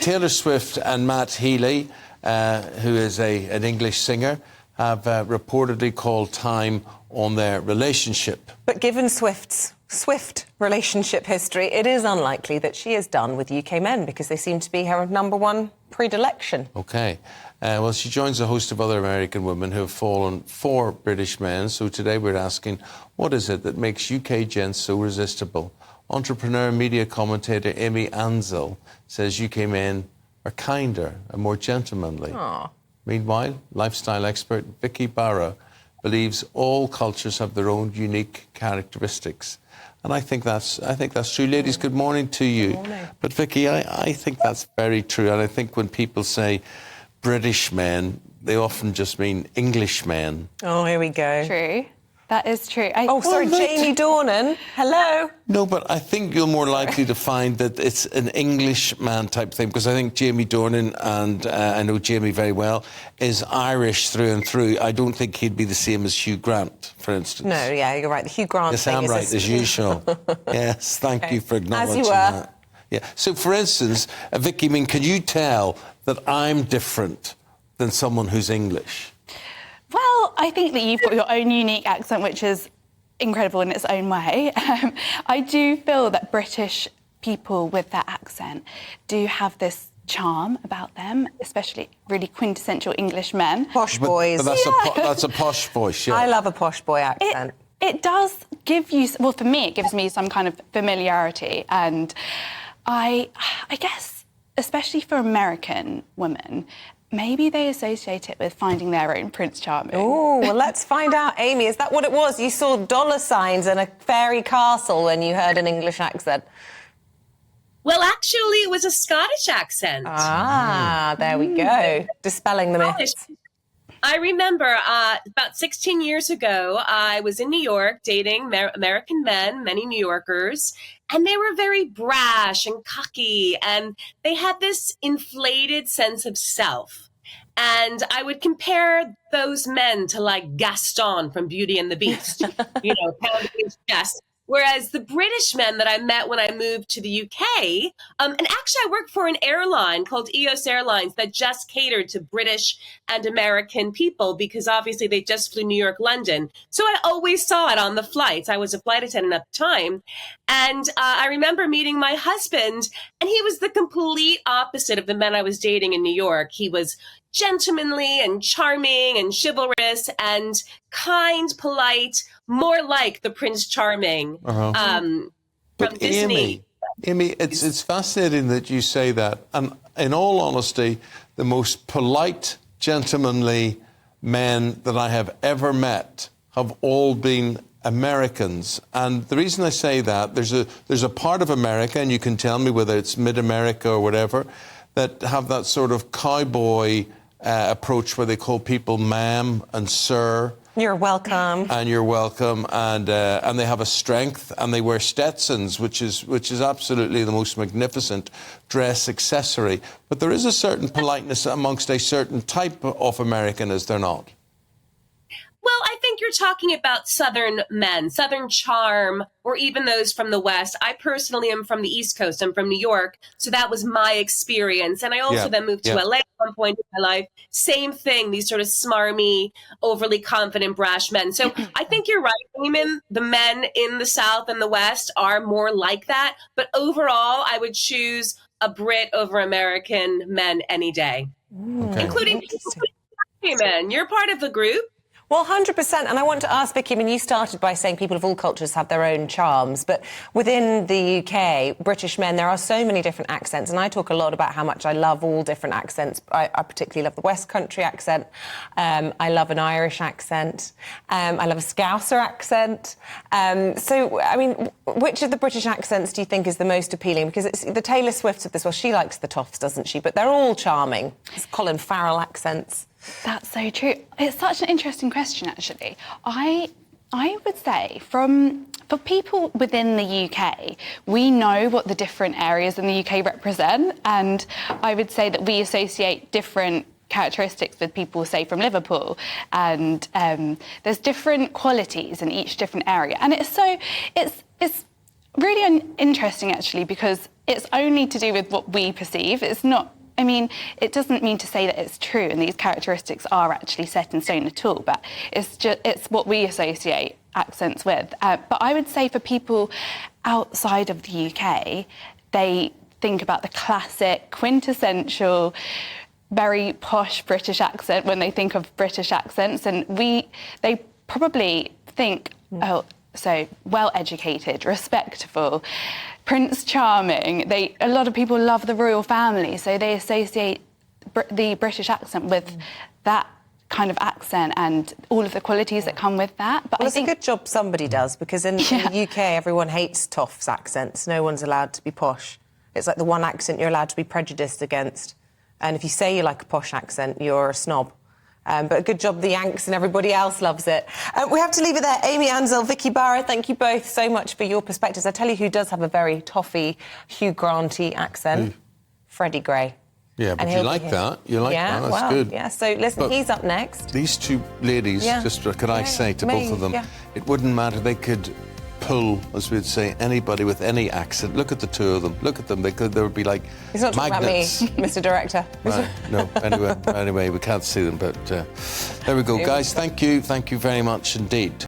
Taylor Swift and Matt Healy, who is an English singer, have reportedly called time on their relationship. But given Swift's Swift relationship history, it is unlikely that she is done with UK men because they seem to be her number one predilection. OK. Well, she joins a host of other American women who have fallen for British men. So today we're asking, what is it that makes UK gents so resistible? Entrepreneur and media commentator Amy Ansell says UK men are kinder and more gentlemanly. Aww. Meanwhile, lifestyle expert Vicky Barra believes all cultures have their own unique characteristics. And I think that's true. Ladies, good morning to you. Good morning. But Vicky, I think that's very true. And I think when people say British men, they often just mean English men. Oh, here we go. True. That is true. Jamie Dornan. Hello. No, but I think you're more likely to find that it's an English man type thing, because I think Jamie Dornan, and I know Jamie very well, is Irish through and through. I don't think he'd be the same as Hugh Grant, for instance. No, yeah, you're right. The Hugh Grant yes, thing I'm is... right, as usual. Yes, thank you for acknowledging As you were. that. Yeah. So, for instance, Vicky, I mean, can you tell that I'm different than someone who's English? Well, I think that you've got your own unique accent, which is incredible in its own way. I do feel that British people with that accent do have this charm about them, especially really quintessential English men. Posh boys. But that's a posh voice, yeah. I love a posh boy accent. It does give you... Well, for me, it gives me some kind of familiarity. And I guess, especially for American women, maybe they associate it with finding their own Prince Charming. Oh, well, let's find out, Amy. Is that what it was? You saw dollar signs and a fairy castle when you heard an English accent? Well, actually, it was a Scottish accent. Ah, there we go. Dispelling the myths. I remember about 16 years ago, I was in New York dating American men, many New Yorkers, and they were very brash and cocky, and they had this inflated sense of self. And I would compare those men to, like, Gaston from Beauty and the Beast, pounding his chest. Whereas the British men that I met when I moved to the UK, and actually I worked for an airline called EOS Airlines that just catered to British and American people because obviously they just flew New York, London. So I always saw it on the flights. I was a flight attendant at the time. And I remember meeting my husband, and he was the complete opposite of the men I was dating in New York. He was gentlemanly and charming and chivalrous and kind, polite, more like the Prince Charming from Disney. Amy, it's fascinating that you say that. And in all honesty, the most polite, gentlemanly men that I have ever met have all been Americans. And the reason I say that, there's a part of America, and you can tell me whether it's mid-America or whatever, that have that sort of cowboy approach where they call people ma'am and sir. You're welcome. And you're welcome. And they have a strength, and they wear Stetsons, which is absolutely the most magnificent dress accessory. But there is a certain politeness amongst a certain type of American, is there not? Well, I think you're talking about Southern men, Southern charm, or even those from the West. I personally am from the East Coast. I'm from New York, so that was my experience. And I also then moved to LA at one point in my life. Same thing, these sort of smarmy, overly confident, brash men. So I think you're right, Eamon. The men in the South and the West are more like that. But overall, I would choose a Brit over American men any day, including men. You're part of the group. Well, 100%. And I want to ask, Vicky, I mean, you started by saying people of all cultures have their own charms, but within the UK, British men, there are so many different accents, and I talk a lot about how much I love all different accents. I particularly love the West Country accent. I love an Irish accent. I love a Scouser accent. So, I mean, which of the British accents do you think is the most appealing? Because it's the Taylor Swift of this, well, she likes the toffs, doesn't she? But they're all charming. It's Colin Farrell accents. That's so true. It's such an interesting question, actually. I would say for people within the UK, we know what the different areas in the UK represent, and I would say that we associate different characteristics with people, say, from Liverpool, and there's different qualities in each different area, and it's really interesting, actually, because it's only to do with what we perceive. It's not, I mean, it doesn't mean to say that it's true and these characteristics are actually set in stone at all, but it's what we associate accents with. But I would say for people outside of the UK, they think about the classic, quintessential, very posh British accent when they think of British accents, and they probably think, oh, so well-educated, respectful, Prince Charming. A lot of people love the royal family, so they associate the British accent with that kind of accent and all of the qualities that come with that. But Well, it's a good job somebody does, because in the UK, everyone hates toffs accents. No one's allowed to be posh. It's like the one accent you're allowed to be prejudiced against. And if you say you like a posh accent, you're a snob. But a good job the Yanks and everybody else loves it. We have to leave it there. Amy Ansell, Vicky Barra, thank you both so much for your perspectives. I tell you who does have a very toffee, Hugh Granty accent. Freddie Gray. Yeah, but you like that. You like that. That's well, good. Yeah, so listen, But he's up next. These two ladies, could I say to both of them, it wouldn't matter. They could pull, as we'd say, anybody with any accent. Look at the two of them. Look at them. They would be like He's not magnets. talking about me, Mr. Director. Right, no, anyway, we can't see them, but there we go. Guys, thank you very much indeed.